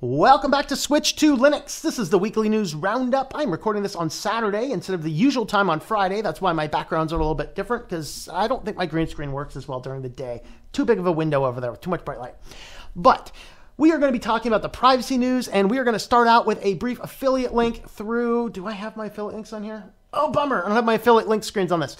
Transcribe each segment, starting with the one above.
Welcome back to Switch to Linux. This is the weekly news roundup. I'm recording this on Saturday instead of the usual time on Friday. That's why my backgrounds are a little bit different, because I don't think my green screen works as well during the day. Too big of a window over there with too much bright light. But we are going to be talking about the privacy news, and we are going to start out with a brief affiliate link through... Do I have my affiliate links on here? Oh, bummer. I don't have my affiliate link screens on this.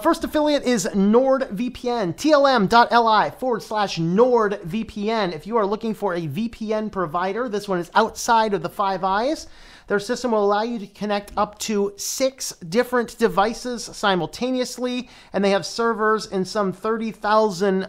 First affiliate is NordVPN, tlm.li/NordVPN. If you are looking for a VPN provider, this one is outside of the Five Eyes. Their system will allow you to connect up to 6 different devices simultaneously, and they have servers in some 30,000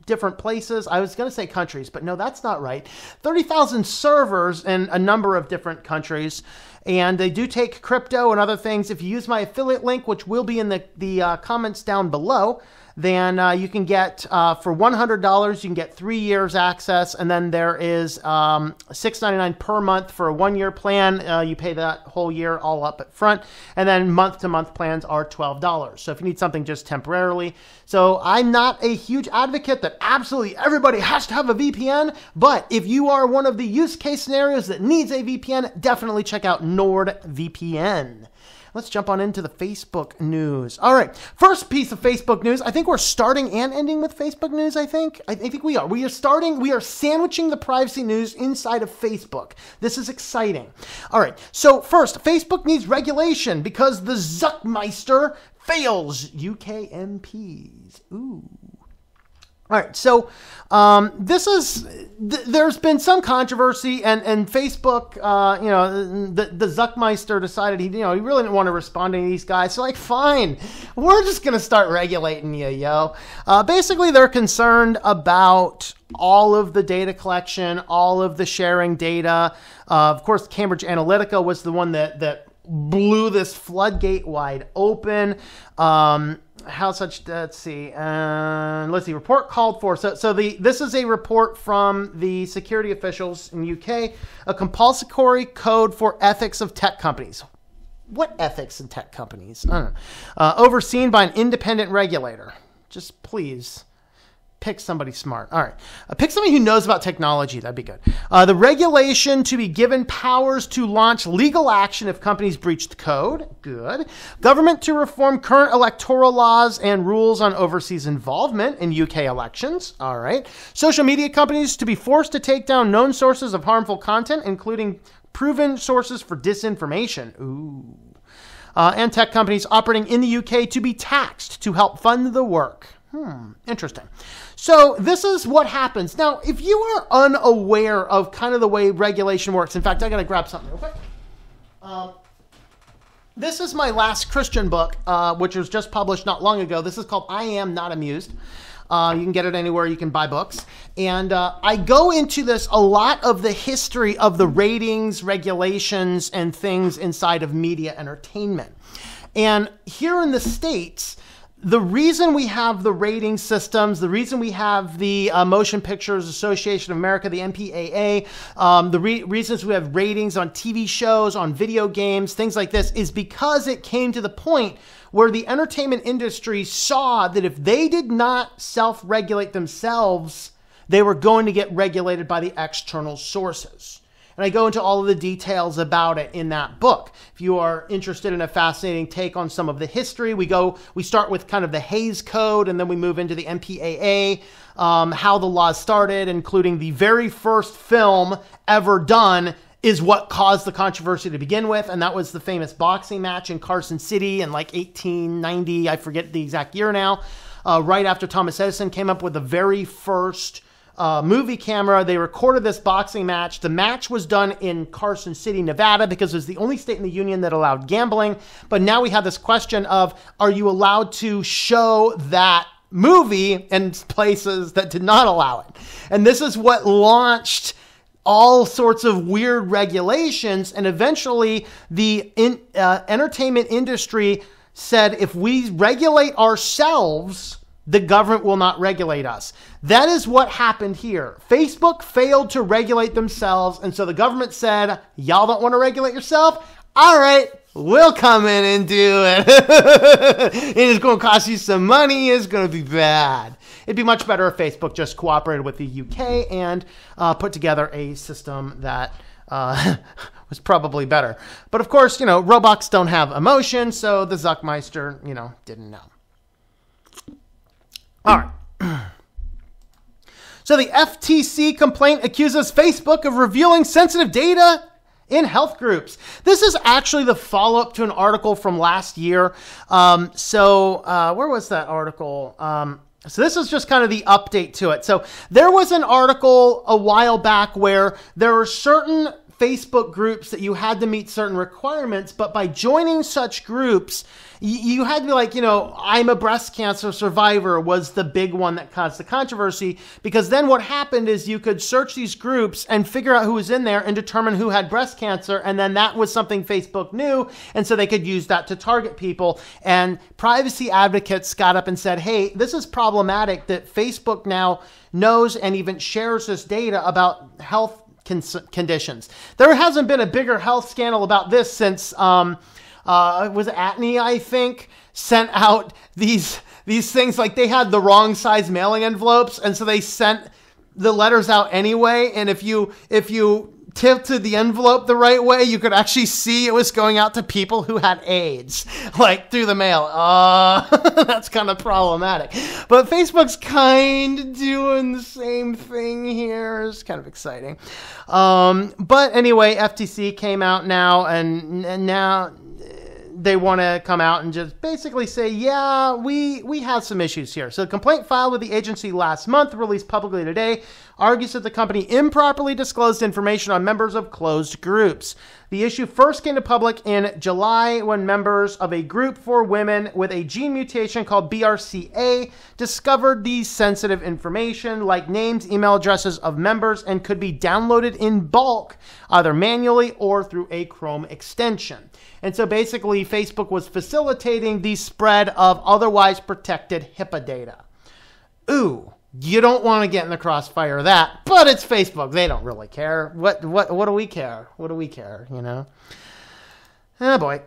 different places. I was going to say countries, but no, that's not right. 30,000 servers in a number of different countries. And they do take crypto and other things. If you use my affiliate link, which will be in the comments down below, then you can get, for $100, you can get 3 years access. And then there is $6.99 per month for a 1-year plan. You pay that whole year all up at front. And then month-to-month plans are $12. So if you need something just temporarily. So I'm not a huge advocate that absolutely everybody has to have a VPN. But if you are one of the use case scenarios that needs a VPN, definitely check out NordVPN. Let's jump on into the Facebook news. All right, first piece of Facebook news. I think we're starting and ending with Facebook news, I think we are. We are sandwiching the privacy news inside of Facebook. This is exciting. All right, so first, Facebook needs regulation because the Zuckmeister fails UK MPs. Ooh. All right, so there's been some controversy, and Facebook, the Zuckmeister decided he really didn't want to respond to any of these guys. So like, fine, we're just gonna start regulating you, yo. Basically, they're concerned about all of the data collection, all of the sharing data. Of course, Cambridge Analytica was the one that blew this floodgate wide open. Let's see, report called for. This is a report from the security officials in UK, a compulsory code for ethics of tech companies. What ethics in tech companies? I don't know. Overseen by an independent regulator. Just please pick somebody smart. All right. Pick somebody who knows about technology. That'd be good. The regulation to be given powers to launch legal action if companies breach the code. Good. Government to reform current electoral laws and rules on overseas involvement in UK elections. All right. Social media companies to be forced to take down known sources of harmful content, including proven sources for disinformation. Ooh. And tech companies operating in the UK to be taxed to help fund the work. Interesting. So this is what happens. Now, if you are unaware of kind of the way regulation works, in fact, I got to grab something real quick. This is my last Christian book, which was just published not long ago. This is called I Am Not Amused. You can get it anywhere you can buy books. And I go into this a lot of the history of the ratings, regulations, and things inside of media entertainment. And here in the States, the reason we have the rating systems, the reason we have the Motion Pictures Association of America, the MPAA, the reasons we have ratings on TV shows, on video games, things like this, is because it came to the point where the entertainment industry saw that if they did not self-regulate themselves, they were going to get regulated by the external sources. And I go into all of the details about it in that book. If you are interested in a fascinating take on some of the history, we start with kind of the Hays Code, and then we move into the MPAA, how the laws started, including the very first film ever done is what caused the controversy to begin with. And that was the famous boxing match in Carson City in like 1890. I forget the exact year now. Right after Thomas Edison came up with the very first movie camera. They recorded this boxing match. The match was done in Carson City, Nevada, because it was the only state in the union that allowed gambling. But now we have this question of, are you allowed to show that movie in places that did not allow it? And this is what launched all sorts of weird regulations. And eventually the entertainment industry said, if we regulate ourselves, the government will not regulate us. That is what happened here. Facebook failed to regulate themselves, and so the government said, y'all don't want to regulate yourself? All right, we'll come in and do it. And it's going to cost you some money. It's going to be bad. It'd be much better if Facebook just cooperated with the UK and put together a system that was probably better. But of course, Roblox don't have emotion, so the Zuckmeister, didn't know. All right. So the FTC complaint accuses Facebook of revealing sensitive data in health groups. This is actually the follow-up to an article from last year. Where was that article? So this is just kind of the update to it. So there was an article a while back where there were certain Facebook groups that you had to meet certain requirements, but by joining such groups, you had to be like, I'm a breast cancer survivor was the big one that caused the controversy, because then what happened is you could search these groups and figure out who was in there and determine who had breast cancer, and then that was something Facebook knew, and so they could use that to target people. And privacy advocates got up and said, hey, this is problematic that Facebook now knows and even shares this data about health conditions. There hasn't been a bigger health scandal about this since was it Atney, I think, sent out these things, like they had the wrong size mailing envelopes, and so they sent the letters out anyway, and if you tilted the envelope the right way, you could actually see it was going out to people who had AIDS, like through the mail. That's kind of problematic. But Facebook's kind of doing the same thing here. It's kind of exciting. But anyway, FTC came out now, and now they want to come out and just basically say, yeah, we have some issues here. So the complaint filed with the agency last month, released publicly today, argues that the company improperly disclosed information on members of closed groups. The issue first came to public in July when members of a group for women with a gene mutation called BRCA discovered the sensitive information like names, email addresses of members, and could be downloaded in bulk, either manually or through a Chrome extension. And so basically, Facebook was facilitating the spread of otherwise protected HIPAA data. Ooh, you don't want to get in the crossfire of that, but it's Facebook. They don't really care. What do we care? What do we care, Oh, boy.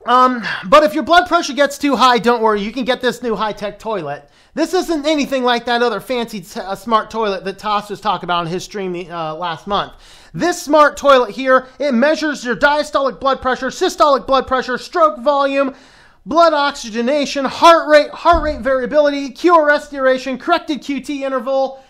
But if your blood pressure gets too high, don't worry. You can get this new high-tech toilet. This isn't anything like that other fancy smart toilet that Toss was talking about on his stream last month. This smart toilet here, it measures your diastolic blood pressure, systolic blood pressure, stroke volume, blood oxygenation, heart rate variability, QRS duration, corrected QT interval,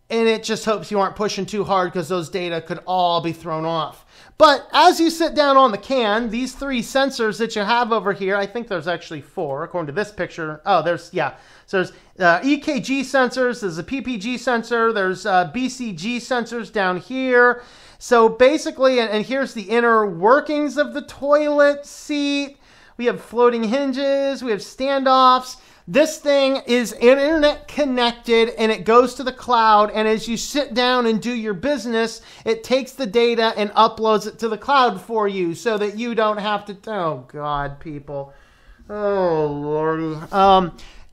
and it just hopes you aren't pushing too hard because those data could all be thrown off. But as you sit down on the can, these three sensors that you have over here, I think there's actually four according to this picture. Oh, So there's EKG sensors, there's a PPG sensor, there's BCG sensors down here. So basically, and here's the inner workings of the toilet seat. We have floating hinges, we have standoffs. This thing is internet connected and it goes to the cloud. And as you sit down and do your business, it takes the data and uploads it to the cloud for you so that you don't have to, oh God, people. Oh Lordy.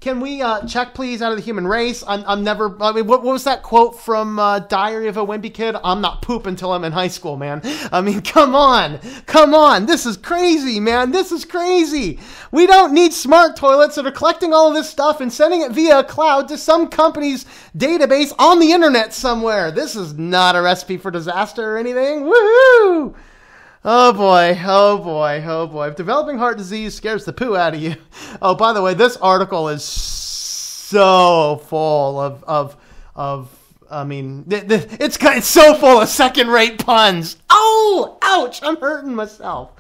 Can we check, please, out of the human race? What was that quote from Diary of a Wimpy Kid? I'm not poop until I'm in high school, man. I mean, come on. This is crazy, man. This is crazy. We don't need smart toilets that are collecting all of this stuff and sending it via a cloud to some company's database on the internet somewhere. This is not a recipe for disaster or anything. Woohoo! Oh boy. If developing heart disease scares the poo out of you. Oh, by the way, this article is so full of it's so full of second-rate puns. Oh, ouch, I'm hurting myself.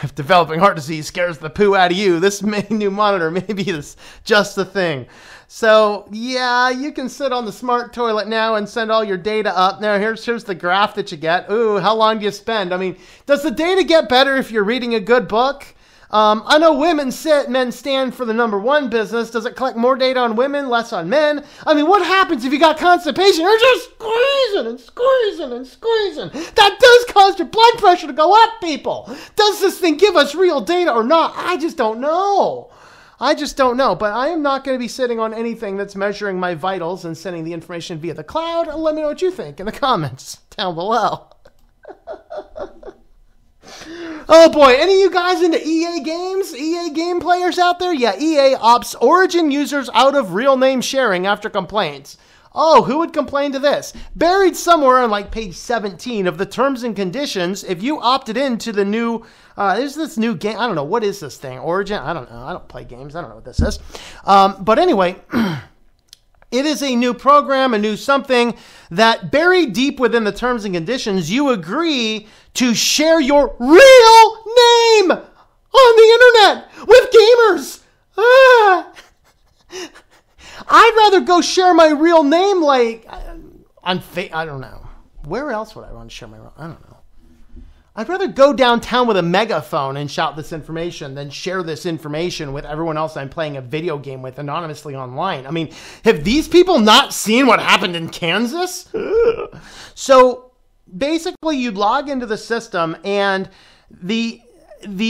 If developing heart disease scares the poo out of you, this new monitor may be just the thing. So, yeah, you can sit on the smart toilet now and send all your data up. Now, here's the graph that you get. Ooh, how long do you spend? I mean, does the data get better if you're reading a good book? I know women sit, men stand for the number one business. Does it collect more data on women, less on men? I mean, what happens if you got constipation? You're just squeezing. That does cause your blood pressure to go up, people. Does this thing give us real data or not? I just don't know. But I am not going to be sitting on anything that's measuring my vitals and sending the information via the cloud. Let me know what you think in the comments down below. Oh boy, any of you guys into EA games? EA game players out there? Yeah, EA opts Origin users out of real name sharing after complaints. Oh, who would complain to this? Buried somewhere on like page 17 of the terms and conditions, if you opted into the new, there's this new game, I don't know, what is this thing? Origin? I don't know. I don't play games. I don't know what this is. But anyway, it is a new program, a new something that buried deep within the terms and conditions, you agree to share your real name on the internet with gamers. I'd rather go share my real name like on I don't know. Where else would I want to share my real? I don't know. I'd rather go downtown with a megaphone and shout this information than share this information with everyone else I'm playing a video game with anonymously online. I mean, have these people not seen what happened in Kansas? So basically you'd log into the system and the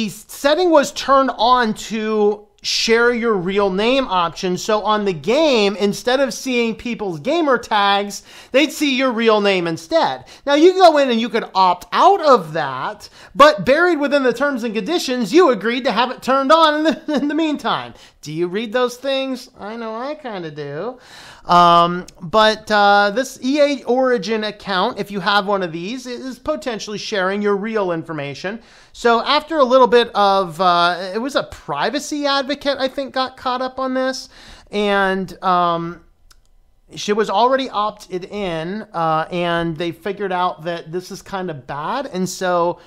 setting was turned on to share your real name option. So on the game, instead of seeing people's gamer tags, they'd see your real name instead. Now you can go in and you could opt out of that, but buried within the terms and conditions, you agreed to have it turned on in the meantime. Do you read those things? I know I kind of do. But this EA Origin account, if you have one of these, is potentially sharing your real information. So after a little bit of, it was a privacy advocate, I think, got caught up on this. And she was already opted in, and they figured out that this is kind of bad. And so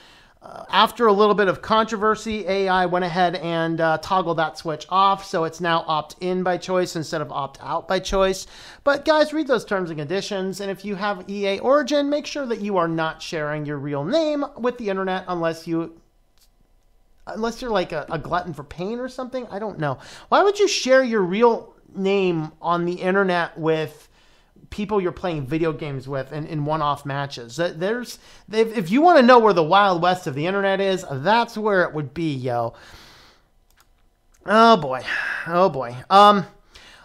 after a little bit of controversy, AI went ahead and toggled that switch off, so it's now opt-in by choice instead of opt-out by choice. But guys, read those terms and conditions, and if you have EA Origin, make sure that you are not sharing your real name with the internet unless you're like a glutton for pain or something. I don't know. Why would you share your real name on the internet with people you're playing video games with in one-off matches? If you want to know where the Wild West of the internet is, that's where it would be, yo. Oh boy.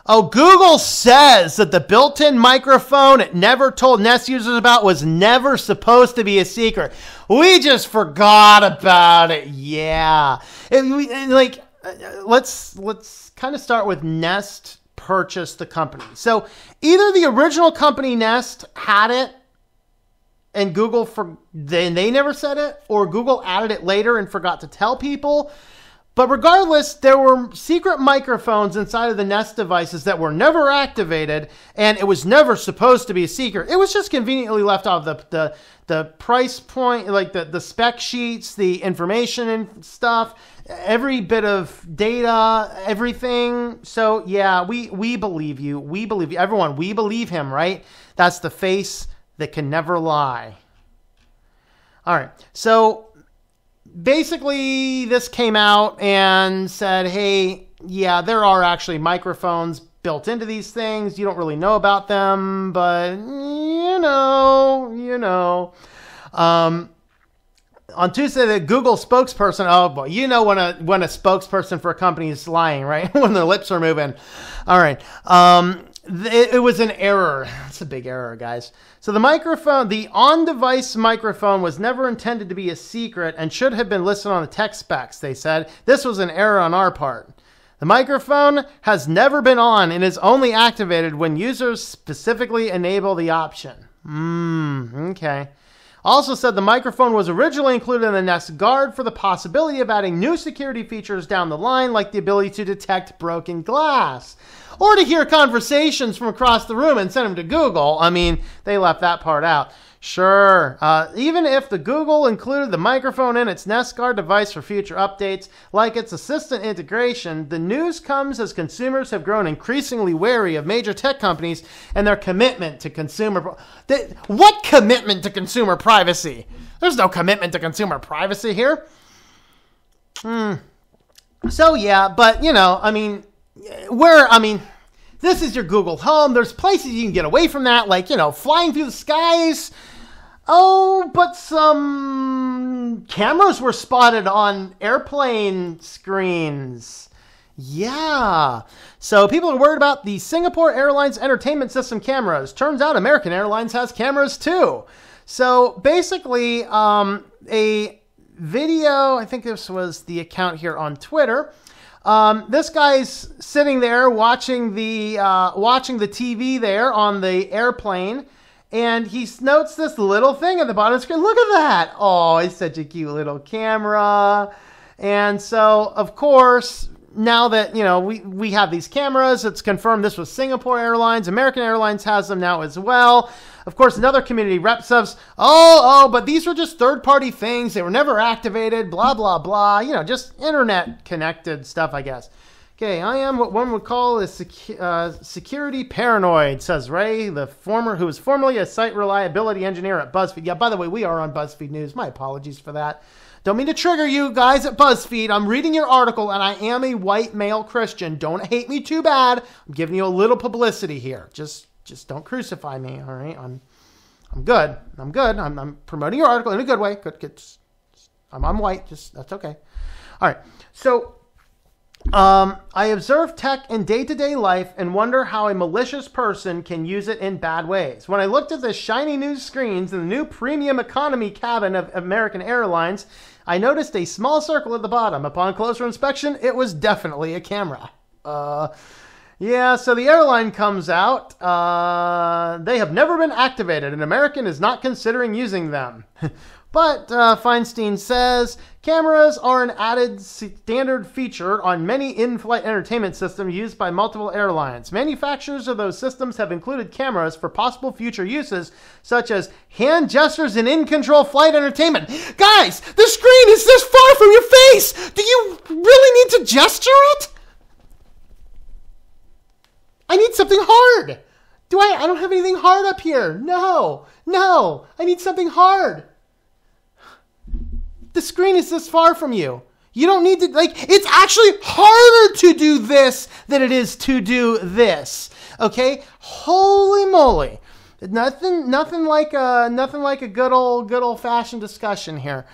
Google says that the built-in microphone it never told Nest users about was never supposed to be a secret. We just forgot about it. Yeah. Let's kind of start with Nest purchased the company. So either the original company Nest had it and Google they never said it, or Google added it later and forgot to tell people. But regardless, there were secret microphones inside of the Nest devices that were never activated, and it was never supposed to be a secret. It was just conveniently left off the price point, like the spec sheets, the information and stuff, every bit of data, everything. So yeah, we believe you. We believe you. Everyone, we believe him, right? That's the face that can never lie. All right. So basically this came out and said, hey, yeah, there are actually microphones built into these things. You don't really know about them, but you know. On Tuesday, the Google spokesperson, oh boy, you know when a spokesperson for a company is lying, right? When their lips are moving. All right. It was an error. It's a big error, guys. So the microphone, the on-device microphone was never intended to be a secret and should have been listed on the tech specs, they said. This was an error on our part. The microphone has never been on and is only activated when users specifically enable the option. Okay. Also said the microphone was originally included in the Nest Guard for the possibility of adding new security features down the line, like the ability to detect broken glass or to hear conversations from across the room and send them to Google. I mean, they left that part out. Sure. Even if the Google included the microphone in its Nest Guard device for future updates, like its assistant integration, the news comes as consumers have grown increasingly wary of major tech companies and their commitment to consumer... What commitment to consumer privacy? There's no commitment to consumer privacy here. So yeah, but this is your Google Home. There's places you can get away from that, like, flying through the skies. Oh, but some cameras were spotted on airplane screens. Yeah. So people are worried about the Singapore Airlines Entertainment System cameras. Turns out American Airlines has cameras too. So basically, video. I think this was the account here on Twitter. This guy's sitting there watching the TV there on the airplane, and he notes this little thing at the bottom of the screen. Look at that! Oh, it's such a cute little camera. And so, of course, now that, you know, we have these cameras, it's confirmed this was Singapore Airlines. American Airlines has them now as well. Of course, another community rep says, but these were just third-party things. They were never activated, blah, blah, blah. You know, just internet-connected stuff, I guess. Okay, I am what one would call a security paranoid, says Ray, who was formerly a site reliability engineer at BuzzFeed. Yeah, by the way, we are on BuzzFeed News. My apologies for that. Don't mean to trigger you guys at BuzzFeed. I'm reading your article, and I am a white male Christian. Don't hate me too bad. I'm giving you a little publicity here. Just don't crucify me, all right? I'm good. I'm good. I'm promoting your article in a good way. Good. I'm white. That's okay. All right. So I observe tech in day-to-day life and wonder how a malicious person can use it in bad ways. When I looked at the shiny new screens in the new premium economy cabin of American Airlines, I noticed a small circle at the bottom. Upon closer inspection, it was definitely a camera. Yeah, so the airline comes out. They have never been activated, and American is not considering using them. But Feinstein says, cameras are an added standard feature on many in-flight entertainment systems used by multiple airlines. Manufacturers of those systems have included cameras for possible future uses, such as hand gestures and in-control flight entertainment. Guys, the screen is this far from your face! Do you really need to gesture it? I need something hard. I don't have anything hard up here. No. I need something hard. The screen is this far from you. You don't need to, it's actually harder to do this than it is to do this. Okay? Holy moly. Nothing like a good old fashioned discussion here.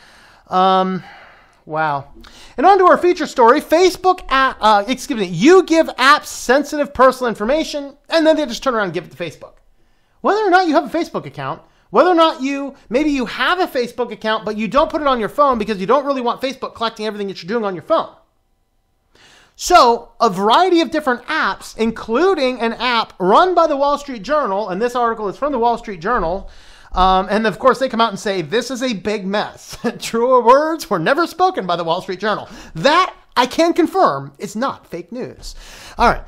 Wow. And on to our feature story. You give apps sensitive personal information, and then they just turn around and give it to Facebook. Whether or not you have a Facebook account, whether or not maybe you have a Facebook account, but you don't put it on your phone because you don't really want Facebook collecting everything that you're doing on your phone. So a variety of different apps, including an app run by the Wall Street Journal, and this article is from the Wall Street Journal, and of course they come out and say, this is a big mess. Truer words were never spoken by the Wall Street Journal. That I can confirm is not fake news. All right.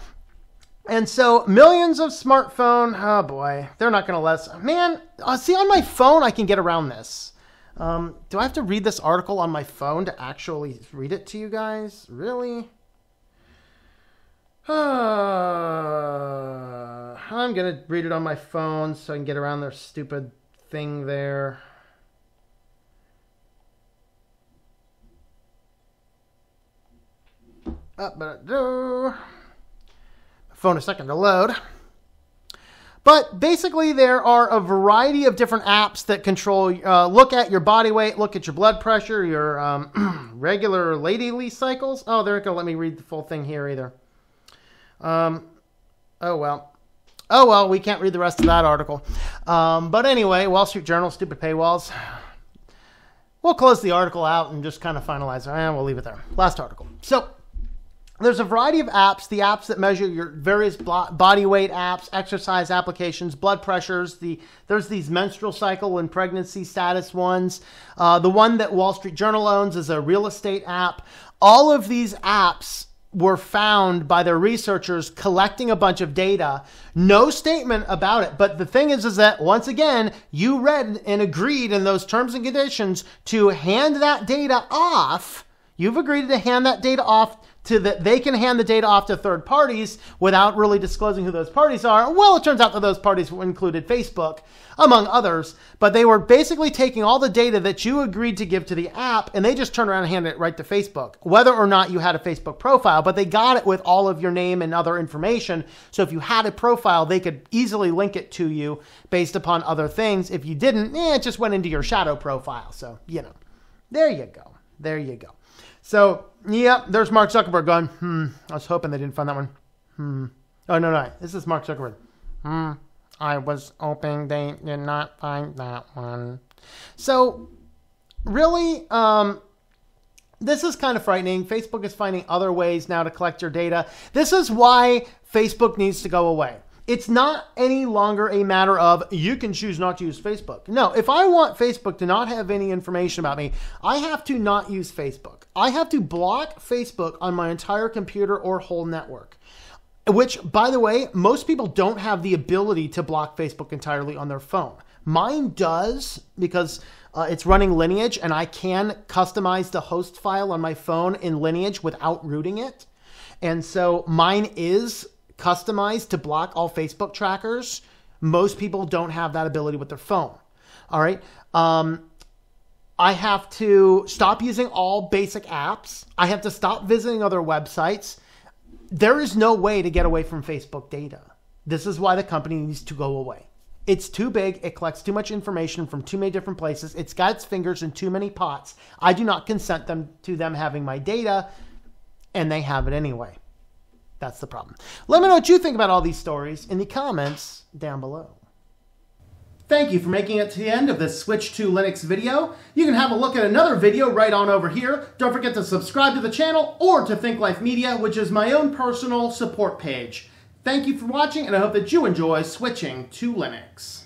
And so millions of smartphone, oh boy, they're not going to let us, man, see on my phone, I can get around this. Do I have to read this article on my phone to actually read it to you guys? Really? I'm going to read it on my phone so I can get around their stupid thing there. Phone a second to load. But basically there are a variety of different apps that control, look at your body weight, look at your blood pressure, your regular daily cycles. Oh, they're not going to let me read the full thing here either. Oh well, we can't read the rest of that article. But anyway, Wall Street Journal, stupid paywalls. We'll close the article out and just kind of finalize it. And we'll leave it there. Last article. So there's a variety of apps, the apps that measure your various body weight apps, exercise applications, blood pressures. There's these menstrual cycle and pregnancy status ones. The one that Wall Street Journal owns is a real estate app. All of these apps were found by their researchers collecting a bunch of data. No statement about it. But the thing is that, once again, you read and agreed in those terms and conditions to hand that data off. You've agreed to hand that data off they can hand the data off to third parties without really disclosing who those parties are. Well, it turns out that those parties included Facebook, among others, but they were basically taking all the data that you agreed to give to the app, and they just turned around and handed it right to Facebook, whether or not you had a Facebook profile, but they got it with all of your name and other information. So if you had a profile, they could easily link it to you based upon other things. If you didn't, it just went into your shadow profile. So, there you go. So, yeah, there's Mark Zuckerberg going, I was hoping they didn't find that one. Oh, no. This is Mark Zuckerberg. I was hoping they did not find that one. So, really, this is kind of frightening. Facebook is finding other ways now to collect your data. This is why Facebook needs to go away. It's not any longer a matter of you can choose not to use Facebook. No, if I want Facebook to not have any information about me, I have to not use Facebook. I have to block Facebook on my entire computer or whole network. Which, by the way, most people don't have the ability to block Facebook entirely on their phone. Mine does because it's running Lineage, and I can customize the host file on my phone in Lineage without rooting it. And so mine is customized to block all Facebook trackers. Most people don't have that ability with their phone. All right. I have to stop using all basic apps. I have to stop visiting other websites. There is no way to get away from Facebook data. This is why the company needs to go away. It's too big. It collects too much information from too many different places. It's got its fingers in too many pots. I do not consent to them having my data, and they have it anyway. That's the problem. Let me know what you think about all these stories in the comments down below. Thank you for making it to the end of this Switch to Linux video. You can have a look at another video right on over here. Don't forget to subscribe to the channel or to Think Life Media, which is my own personal support page. Thank you for watching, and I hope that you enjoy switching to Linux.